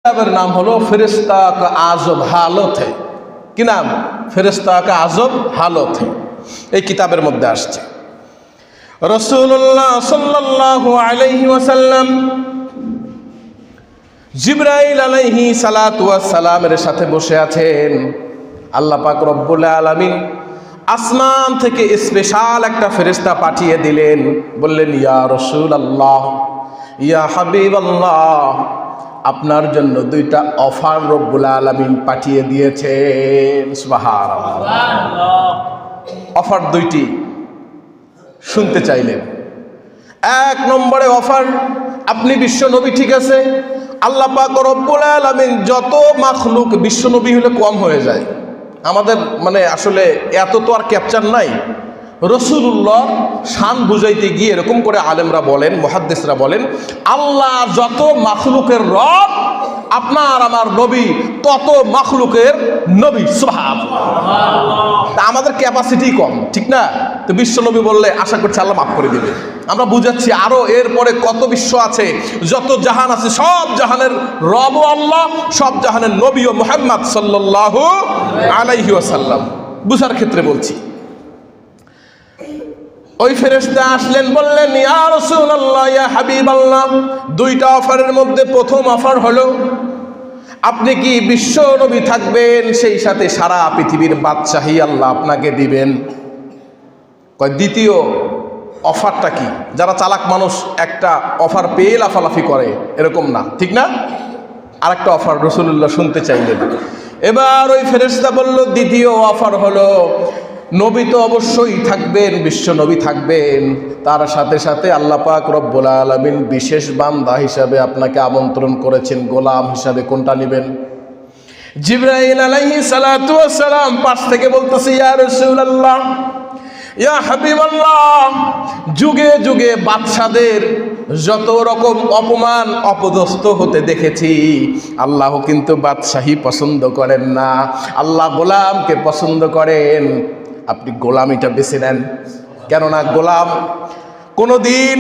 কিতাবের নাম হলো ফেরেশতা কা আজব হালত है। কি নাম? ফেরেশতা কা আজব হালত है। এই কিতাবের মধ্যে আসছে রাসূলুল্লাহ সাল্লাল্লাহু আলাইহি ওয়াসাল্লাম জিবরাইল আলাইহি সালাতু ওয়াস সালামের সাথে বসে আছেন। আল্লাহ পাক রব্বুল আলামিন আসমান থেকে স্পেশাল একটা ফেরেশতা পাঠিয়ে দিলেন। বললেন, ইয়া রাসূলুল্লাহ, ইয়া হাবিবাল্লাহ, আপনার জন্য দুইটা অফার রব্বুল আলামিন পাঠিয়ে দিয়েছেন। সুবহানাল্লাহ। অফার দুইটি শুনতে চাইলেন। এক নম্বরে অফার, আপনি বিশ্ব নবী, ঠিক আছে, আল্লাহ পাক রব্বুল আলামিন যত মাখলুক, বিশ্ব নবী হলে কম হয়ে যায়, আমাদের মানে আসলে এত তো আর ক্যাপচার নাই। রাসূলুল্লাহ শান বুঝাইতে গিয়ে এরকম করে আলেমরা বলেন, মুহাদ্দিসরা বলেন, আল্লাহ যত মাখলুকের রব, আপনার আমার নবী তত মাখলুকের নবী। সুবহানাল্লাহ। তা আমাদের ক্যাপাসিটি কম, ঠিক না? তো বিশ্ব নবী বললে আশা করছি আল্লাহ মাফ করে দেবে। আমরা বুঝাচ্ছি আরো এরপরে কত বিশ্ব আছে, যত জাহান আছে, সব জাহানের রব আল্লাহ, সব জাহানের নবী ও মুহাম্মদ সাল্লাল্লাহু আলাইহি ওয়াসাল্লাম। বুঝার ক্ষেত্রে বলছি। ওই ফেরেশতা আসলেন, বললেন, ইয়া রাসূলুল্লাহ, ইয়া হাবিবাল্লাহ, দুইটা অফারের মধ্যে প্রথম অফার হলো আপনি কি বিশ্ব নবী থাকবেন, সেই সাথে সারা পৃথিবীর বাদশাহী আল্লাহ আপনাকে দিবেন। কয় দ্বিতীয় অফারটা কি? যারা চালাক মানুষ একটা অফার পেয়ে লাফালাফি করে, এরকম না, ঠিক না? আরেকটা অফার রাসূলুল্লাহ শুনতে চাইলেন। এবার ওই ফেরেশতা বলল, দ্বিতীয় অফার হলো নবী তো অবশ্যই থাকবেন, বিশ্ব নবী থাকবেন, তার সাথে সাথে আল্লাহ পাক রব্বুল আলামিন বিশেষ বান্দা হিসাবে আপনাকে আমন্ত্রণ করেছেন, গোলাম হিসাবে। কোনটা নেবেন? জিবরাইল আলাইহিস সালাতু ওয়াস সালাম পাশ থেকে বলতেছে, ইয়া রাসূলুল্লাহ, ইয়া হাবিবাল্লাহ, যুগে যুগে বাদশাদের যত রকম অপমান অপদস্থ হতে দেখেছি, আল্লাহ কিন্তু বাদশাহী পছন্দ করেন না, আল্লাহ গোলামকে পছন্দ করেন। আপনি গোলামিটা বেছে নেন, কেননা গোলাম কোনদিন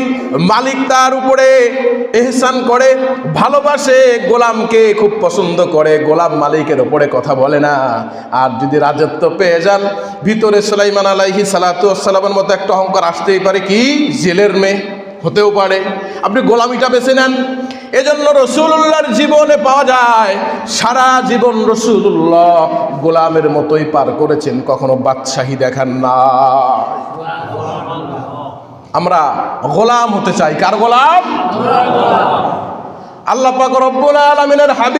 মালিক তার উপরে ইহসান করে, ভালোবাসে, গোলামকে খুব পছন্দ করে, গোলাম মালিকের উপরে কথা বলে না। আর যদি রাজত্ব পেয়ে যান, ভিতরে সুলাইমান আলাইহিস সালাতু ওয়াস সালামের মতো একটা অহংকার আসতেই পারে, কি জেলের মেয়ে হতেও পারে। আপনি গোলামিটা বেছে নেন। এজন্য রাসূলুল্লাহর জীবনে পাওয়া যায় সারা জীবন রাসূলুল্লাহ গোলামের মতোই পার করেছেন, কখনো বাদশাহী দেখান না। আমরা গোলাম হতে চাই। কার গোলাম? আল্লাহ পাক রব্বুল আলামিনের হাবিব